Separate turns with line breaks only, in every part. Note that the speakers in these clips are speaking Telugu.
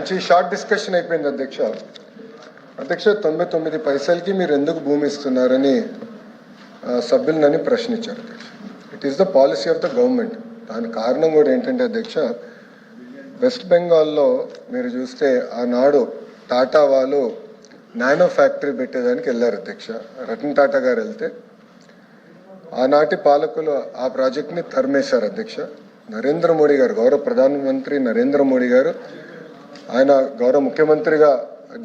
మంచి షార్ట్ డిస్కషన్ అయిపోయింది అధ్యక్ష. 99 పైసలకి మీరు ఎందుకు భూమి ఇస్తున్నారని సభ్యులు నన్ను ప్రశ్నించారు అధ్యక్ష. It is the policy of the government. దాని కారణం కూడా ఏంటంటే అధ్యక్ష, వెస్ట్ బెంగాల్లో మీరు చూస్తే ఆనాడు టాటా వాళ్ళు నానో ఫ్యాక్టరీ పెట్టేదానికి వెళ్ళారు అధ్యక్ష. రతన్ టాటా గారు వెళ్తే ఆనాటి పాలకులు ఆ ప్రాజెక్ట్ని తరిమేశారు అధ్యక్ష. నరేంద్ర మోడీ గారు, గౌరవ ప్రధానమంత్రి నరేంద్ర మోడీ గారు, ఆయన గౌరవ ముఖ్యమంత్రిగా,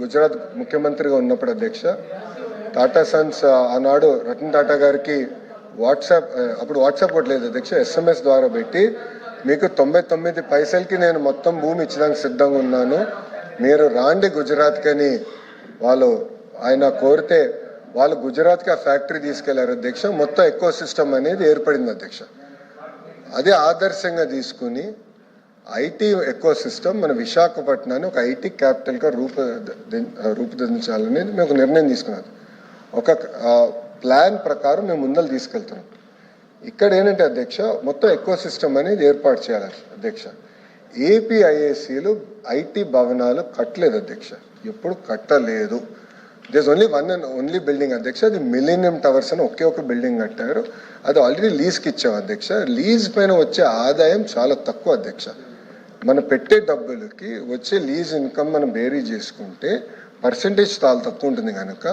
గుజరాత్ ముఖ్యమంత్రిగా ఉన్నప్పుడు అధ్యక్ష, టాటా సన్స్ ఆనాడు రతన్ టాటా గారికి అప్పుడు వాట్సాప్ కూడా లేదు అధ్యక్ష, SMS ద్వారా పెట్టి మీకు 99 పైసలకి నేను మొత్తం భూమి ఇచ్చడానికి సిద్ధంగా ఉన్నాను, మీరు రాండి గుజరాత్కి అని ఆయన కోరితే వాళ్ళు గుజరాత్కి ఆ ఫ్యాక్టరీ తీసుకెళ్లారు అధ్యక్ష. మొత్తం ఎకో సిస్టమ్ అనేది ఏర్పడింది అధ్యక్ష. అదే ఆదర్శంగా తీసుకుని ఐటీ ఎకో సిస్టమ్ మన విశాఖపట్నాన్ని ఒక ఐటీ క్యాపిటల్గా రూపుదిద్దించాలనేది మేము ఒక నిర్ణయం తీసుకున్నాం. ఒక ప్లాన్ ప్రకారం మేము ముందలు తీసుకెళ్తున్నాం. ఇక్కడ ఏంటంటే అధ్యక్ష, మొత్తం ఎకో సిస్టమ్ అనేది ఏర్పాటు చేయాలి అధ్యక్ష. ఏపీఐఏసీలు ఐటీ భవనాలు కట్టలేదు అధ్యక్ష, ఎప్పుడు కట్టలేదు. దిస్ ఓన్లీ బిల్డింగ్ అధ్యక్ష, అది మిలీనియం టవర్స్ అని ఒకే ఒక బిల్డింగ్ కట్టారు. అది ఆల్రెడీ లీజ్కి ఇచ్చాం అధ్యక్ష. లీజ్ పైన వచ్చే ఆదాయం చాలా తక్కువ అధ్యక్ష. మనం పెట్టే డబ్బులకి వచ్చే లీజ్ ఇన్కమ్ మనం బేరీ చేసుకుంటే పర్సంటేజ్ చాలా తక్కువ ఉంటుంది కనుక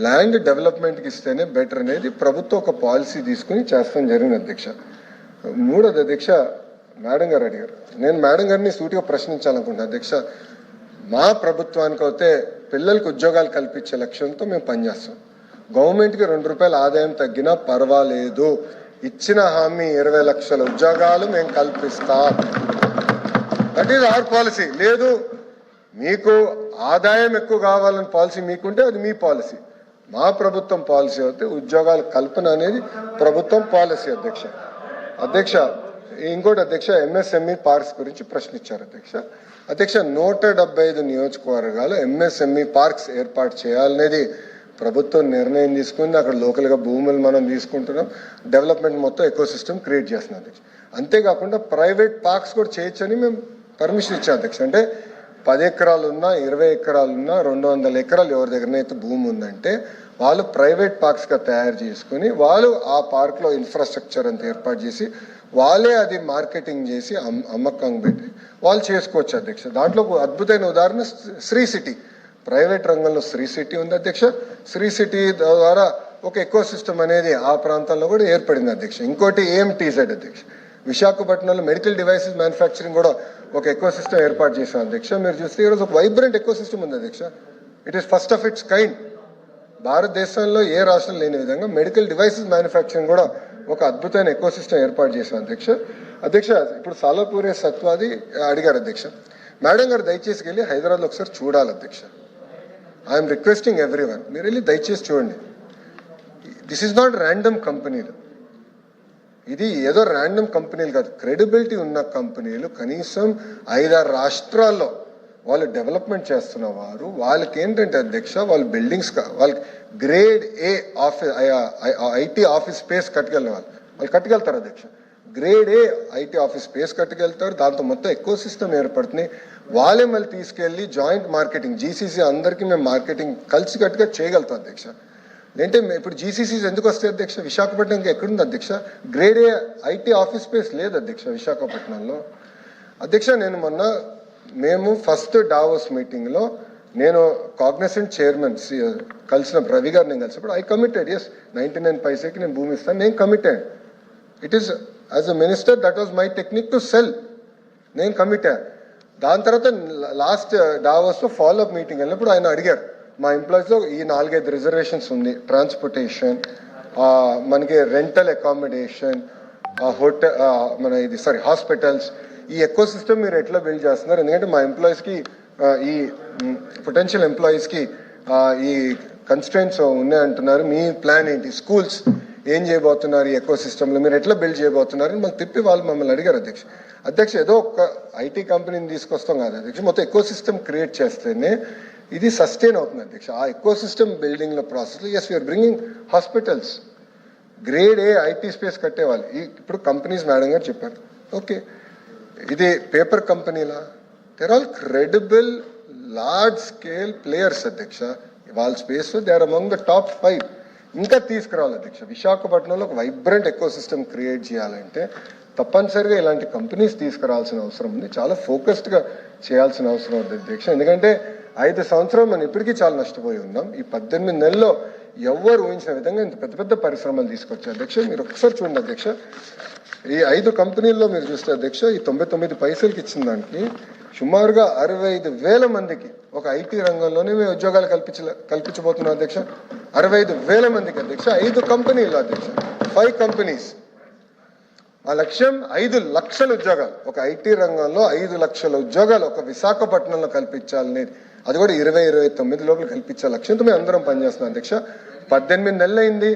ల్యాండ్ డెవలప్మెంట్కి ఇస్తేనే బెటర్ అనేది ప్రభుత్వం ఒక పాలసీ తీసుకుని చేస్తాం జరిగింది అధ్యక్ష. మూడోది అధ్యక్ష, మేడం గారు అడిగారు, నేను మేడం గారిని సూటిగా ప్రశ్నించాలనుకుంటున్నాను అధ్యక్ష. మా ప్రభుత్వానికి అయితే పిల్లలకు ఉద్యోగాలు కల్పించే లక్ష్యంతో మేము పనిచేస్తాం. గవర్నమెంట్కి 2 రూపాయల ఆదాయం తగ్గినా పర్వాలేదు, ఇచ్చిన హామీ 20 లక్షల ఉద్యోగాలు మేము కల్పిస్తాం. That is our policy. లేదు మీకు ఆదాయం ఎక్కువ కావాలని పాలసీ మీకుంటే అది మీ పాలసీ. మా ప్రభుత్వం పాలసీ అయితే ఉద్యోగాల కల్పన అనేది ప్రభుత్వం పాలసీ అధ్యక్ష. ఇంకోటి అధ్యక్ష, MSME పార్క్స్ గురించి ప్రశ్నించారు అధ్యక్ష. 175 నియోజకవర్గాలు MSME పార్క్స్ ఏర్పాటు చేయాలనేది ప్రభుత్వం నిర్ణయం తీసుకుంది. అక్కడ లోకల్గా భూములు మనం తీసుకుంటున్నాం, డెవలప్మెంట్ మొత్తం ఎకో సిస్టమ్ క్రియేట్ చేస్తున్నాం అధ్యక్ష. అంతేకాకుండా ప్రైవేట్ పార్క్స్ కూడా చేయొచ్చని మేము పర్మిషన్ ఇచ్చాం అధ్యక్ష. అంటే 10 ఎకరాలు ఉన్నా, 20 ఎకరాలు ఉన్నా, 200 ఎకరాలు ఎవరి దగ్గరనైతే భూమి ఉందంటే వాళ్ళు ప్రైవేట్ పార్క్స్గా తయారు చేసుకుని వాళ్ళు ఆ పార్క్లో ఇన్ఫ్రాస్ట్రక్చర్ అంతా ఏర్పాటు చేసి వాళ్ళే అది మార్కెటింగ్ చేసి అమ్మకం పెట్టి వాళ్ళు చేసుకోవచ్చు అధ్యక్ష. దాంట్లో ఒక అద్భుతమైన ఉదాహరణ శ్రీ సిటీ. ప్రైవేట్ రంగంలో శ్రీ సిటీ ఉంది అధ్యక్ష. శ్రీ సిటీ ద్వారా ఒక ఎకో సిస్టమ్ అనేది ఆ ప్రాంతాల్లో కూడా ఏర్పడింది అధ్యక్ష. ఇంకోటి AMTZ అధ్యక్ష, విశాఖపట్నంలో మెడికల్ డివైసెస్ మ్యానుఫ్యాక్చరింగ్ కూడా ఒక ఎకో సిస్టమ్ ఏర్పాటు చేశాం అధ్యక్ష. మీరు చూస్తే ఈరోజు ఒక వైబ్రెంట్ ఎకో సిస్టమ్ ఉంది అధ్యక్ష. It is first of it's kind. భారతదేశంలో ఏ రాష్ట్రం లేని విధంగా మెడికల్ డివైసెస్ మ్యానుఫ్యాక్చరింగ్ కూడా ఒక అద్భుతమైన ఎకో సిస్టమ్ ఏర్పాటు చేశాం అధ్యక్ష. ఇప్పుడు సాలాపూరే సత్వాది అడిగారు అధ్యక్ష. మేడం గారు దయచేసి వెళ్ళి హైదరాబాద్లో ఒకసారి చూడాలి అధ్యక్ష. ఐఎమ్ రిక్వెస్టింగ్ ఎవ్రీవన్, మీరు వెళ్ళి దయచేసి చూడండి. దిస్ ఈజ్ నాట్ ర్యాండమ్ కంపెనీలు, ఇది ఏదో ర్యాండమ్ కంపెనీలు కాదు, క్రెడిబిలిటీ ఉన్న కంపెనీలు. కనీసం 5-6 రాష్ట్రాల్లో వాళ్ళు డెవలప్మెంట్ చేస్తున్న వారు. వాళ్ళకి ఏంటంటే అధ్యక్ష, వాళ్ళ బిల్డింగ్స్ వాళ్ళకి grade A IT office space వాళ్ళు కట్టుకెళ్తారు అధ్యక్ష. Grade A IT office space కట్టుకెళ్తారు. దాంతో మొత్తం ఎకో సిస్టమ్ ఏర్పడుతున్నాయి. వాళ్ళే మళ్ళీ తీసుకెళ్ళి జాయింట్ మార్కెటింగ్, GCC అందరికీ మేము మార్కెటింగ్ కలిసికట్టుగా చేయగలుగుతాం అధ్యక్ష. అంటే ఇప్పుడు GCCs ఎందుకు వస్తాయి అధ్యక్ష? విశాఖపట్నం ఎక్కడుంది అధ్యక్ష? Grade A IT office space లేదు అధ్యక్ష విశాఖపట్నంలో. అధ్యక్ష, మేము ఫస్ట్ డావోస్ మీటింగ్లో నేను కాగ్నిసెంట్ చైర్మన్ కలిసిన రవి గారు నేను కలిసినప్పుడు ఐ కమిటెడ్, 99 పైసకి నేను భూమి ఇస్తాను, నేను committed. It is as a minister that was my technique to cell, నేను కమిటెడ్. దాని తర్వాత లాస్ట్ డావోస్లో ఫాలోఅప్ మీటింగ్ వెళ్ళినప్పుడు ఆయన అడిగారు, మా ఎంప్లాయీస్లో ఈ 4-5 రిజర్వేషన్స్ ఉంది, ట్రాన్స్పోర్టేషన్, మనకి రెంటల్ అకామిడేషన్, హాస్పిటల్స్, ఈ ఎకో సిస్టమ్ మీరు ఎట్లా బిల్డ్ చేస్తున్నారు? ఎందుకంటే మా ఎంప్లాయీస్కి, ఈ పొటెన్షియల్ ఎంప్లాయీస్కి ఈ కన్స్ట్రెయింట్స్ ఉన్నాయంటున్నారు, మీ ప్లాన్ ఏంటి? స్కూల్స్ ఏం చేయబోతున్నారు, ఈ ఎకో సిస్టంలో మీరు ఎట్లా బిల్డ్ చేయబోతున్నారు అని తిప్పి వాళ్ళు మమ్మల్ని అడిగారు అధ్యక్ష. ఏదో ఒక ఐటీ కంపెనీని తీసుకొస్తాం కాదు అధ్యక్ష, మొత్తం ఎకో సిస్టమ్ క్రియేట్ చేస్తేనే ఇది సస్టైన్ అవుతుంది అధ్యక్ష. ఆ ఎకో సిస్టమ్ బిల్డింగ్ల ప్రాసెస్లో we're bringing hospitals, grade A IT space కట్టేవాళ్ళు. ఇప్పుడు కంపెనీస్ మేడం గారు చెప్పారు, ఓకే ఇది పేపర్ కంపెనీలా, they're all credible, large scale players, అధ్యక్ష. వాళ్ళ space they are among the top 5. ఇంకా తీసుకురావాలి అధ్యక్ష. విశాఖపట్నంలో ఒక వైబ్రెంట్ ఎకో సిస్టమ్ క్రియేట్ చేయాలంటే తప్పనిసరిగా ఇలాంటి కంపెనీస్ తీసుకురావాల్సిన అవసరం ఉంది. చాలా ఫోకస్డ్గా చేయాల్సిన అవసరం ఉంది అధ్యక్ష. ఎందుకంటే 5 సంవత్సరాలు మనం ఇప్పటికీ చాలా నష్టపోయి ఉన్నాం. ఈ 18 నెలల్లో ఎవరు ఊహించిన విధంగా ఇంత పెద్ద పెద్ద పరిశ్రమలు తీసుకొచ్చారు అధ్యక్ష. మీరు ఒకసారి చూడండి అధ్యక్ష, ఈ 5 కంపెనీల్లో మీరు చూస్తే అధ్యక్ష, ఈ 99 పైసలకి ఇచ్చిన దానికి సుమారుగా 65,000 మందికి ఒక ఐటీ రంగంలోనే మేము ఉద్యోగాలు కల్పించబోతున్నాం అధ్యక్ష. 65,000 మందికి అధ్యక్ష. 5 కంపెనీలు అధ్యక్ష, 5 కంపెనీస్. ఆ లక్ష్యం 5 లక్షల ఉద్యోగాలు. ఒక ఐటీ రంగంలో 5 లక్షల ఉద్యోగాలు ఒక విశాఖపట్నంలో కల్పించాలనేది, అది కూడా 2029 లోపల కల్పించే లక్ష్యంతో మేము అందరం పనిచేస్తున్నాం అధ్యక్ష. 18 నెలలైంది,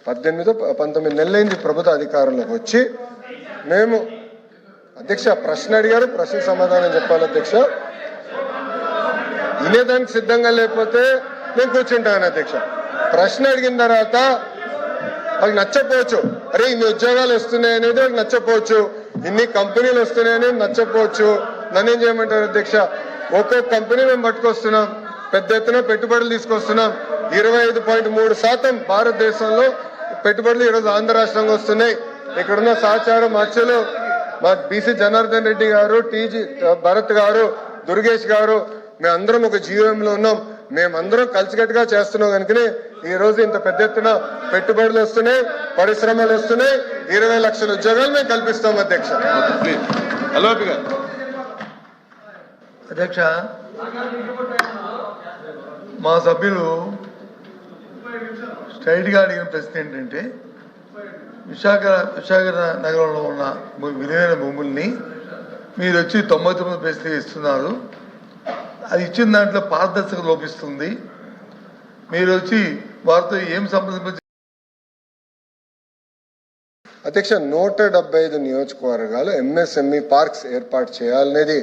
19 నెలలైంది ప్రభుత్వ అధికారంలోకి వచ్చి. మేము అధ్యక్ష ప్రశ్న అడిగారు, ప్రశ్న సమాధానం చెప్పాలి అధ్యక్ష. వినేదానికి సిద్ధంగా లేకపోతే నేను కూర్చుంటాను అధ్యక్ష. ప్రశ్న అడిగిన తర్వాత వాళ్ళకి నచ్చపోవచ్చు, అరే ఇన్ని ఉద్యోగాలు వస్తున్నాయి అనేది వాళ్ళకి నచ్చపోవచ్చు, ఇన్ని కంపెనీలు వస్తున్నాయనేది నచ్చపోవచ్చు. నన్నేం చేయమంటారు అధ్యక్ష? ఒక్కొక్క కంపెనీ మేము పట్టుకొస్తున్నాం, పెద్ద ఎత్తున పెట్టుబడులు తీసుకొస్తున్నాం. 25.3% భారతదేశంలో పెట్టుబడులు ఈరోజు ఆంధ్ర రాష్ట్రంగా వస్తున్నాయి. ఇక్కడున్న సహచార మత్స్యులు మా బీసీ జనార్దన్ రెడ్డి గారు, టీజీ భరత్ గారు, దుర్గేష్ గారు, మేమందరం ఒక జీవోఎంలో ఉన్నాం. మేమందరం కలిసికట్టుగా చేస్తున్నాం కనుకనే ఈ రోజు ఇంత పెద్ద ఎత్తున పెట్టుబడులు వస్తున్నాయి, పరిశ్రమలు వస్తున్నాయి. 20 లక్షల ఉద్యోగాలు మేము కల్పిస్తాం అధ్యక్ష.
అధ్యక్ష, మా సభ్యులు స్ట్రైట్గా అడిగిన ప్రశ్న ఏంటంటే, విశాఖ నగరంలో ఉన్న విలువైన భూముల్ని మీరు వచ్చి 99 పైసలు ఇస్తున్నారు. అది ఇచ్చిన దాంట్లో పారదర్శకత లోపిస్తుంది. మీరు వచ్చి వారితో ఏం సంప్రదించ
అధ్యక్ష, 175 నియోజకవర్గాలు ఎంఎస్ఎంఈ పార్క్స్ ఏర్పాటు చేయాలనేది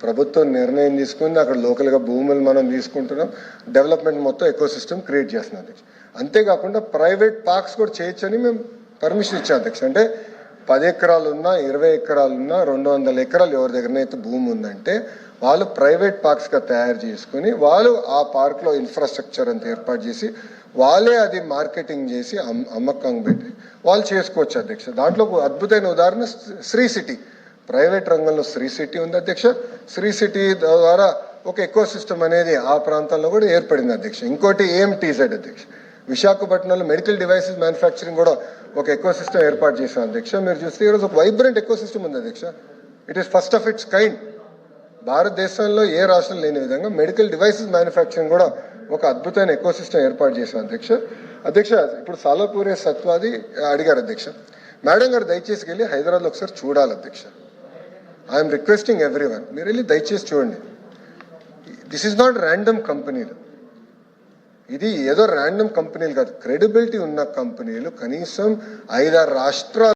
ప్రభుత్వం నిర్ణయం తీసుకుంది. అక్కడ లోకల్గా భూములు మనం తీసుకుంటున్నాం, డెవలప్మెంట్ మొత్తం ఎకో సిస్టమ్ క్రియేట్ చేస్తున్నాం అధ్యక్ష. అంతేకాకుండా ప్రైవేట్ పార్క్స్ కూడా చేయొచ్చని మేము పర్మిషన్ ఇచ్చాం అధ్యక్ష. అంటే 10 ఎకరాలు ఉన్నా, 20 ఎకరాలు ఉన్నా, 200 ఎకరాలు ఎవరి దగ్గరనైతే భూమి ఉందంటే వాళ్ళు ప్రైవేట్ పార్క్స్గా తయారు చేసుకుని వాళ్ళు ఆ పార్క్లో ఇన్ఫ్రాస్ట్రక్చర్ అంతా ఏర్పాటు చేసి వాళ్ళే అది మార్కెటింగ్ చేసి అమ్మకంగా పెట్టి వాళ్ళు చేసుకోవచ్చు అధ్యక్ష. దాంట్లో అద్భుతమైన ఉదాహరణ శ్రీ సిటీ. ప్రైవేట్ రంగంలో శ్రీ సిటీ ఉంది అధ్యక్ష. శ్రీ సిటీ ద్వారా ఒక ఎకో సిస్టమ్ అనేది ఆ ప్రాంతాల్లో కూడా ఏర్పడింది అధ్యక్ష. ఇంకోటి ఏఎంటీజెడ్ అధ్యక్ష, విశాఖపట్నంలో మెడికల్ డివైసెస్ మ్యానుఫ్యాక్చరింగ్ కూడా ఒక ఎకో సిస్టమ్ ఏర్పాటు చేశాం అధ్యక్ష. మీరు చూస్తే ఈరోజు ఒక వైబ్రెంట్ ఎకో సిస్టమ్ ఉంది అధ్యక్ష. It is first of it's kind. భారతదేశంలో ఏ రాష్ట్రం లేని విధంగా మెడికల్ డివైసెస్ మ్యానుఫ్యాక్చరింగ్ కూడా ఒక అద్భుతమైన ఎకో సిస్టమ్ ఏర్పాటు చేశాం అధ్యక్ష. అధ్యక్ష, ఇప్పుడు సాలాపూరే సత్వాది అడిగారు అధ్యక్ష. మేడం గారు దయచేసి వెళ్ళి హైదరాబాద్లో ఒకసారి చూడాలి అధ్యక్ష. ఐఎమ్ రిక్వెస్టింగ్ ఎవ్రీవన్, మీరు వెళ్ళి దయచేసి చూడండి. దిస్ ఈజ్ నాట్ ర్యాండమ్ కంపెనీలు, ఇది ఏదో ర్యాండమ్ కంపెనీలు కాదు, క్రెడిబిలిటీ ఉన్న కంపెనీలు. కనీసం 5-6 రాష్ట్రాలు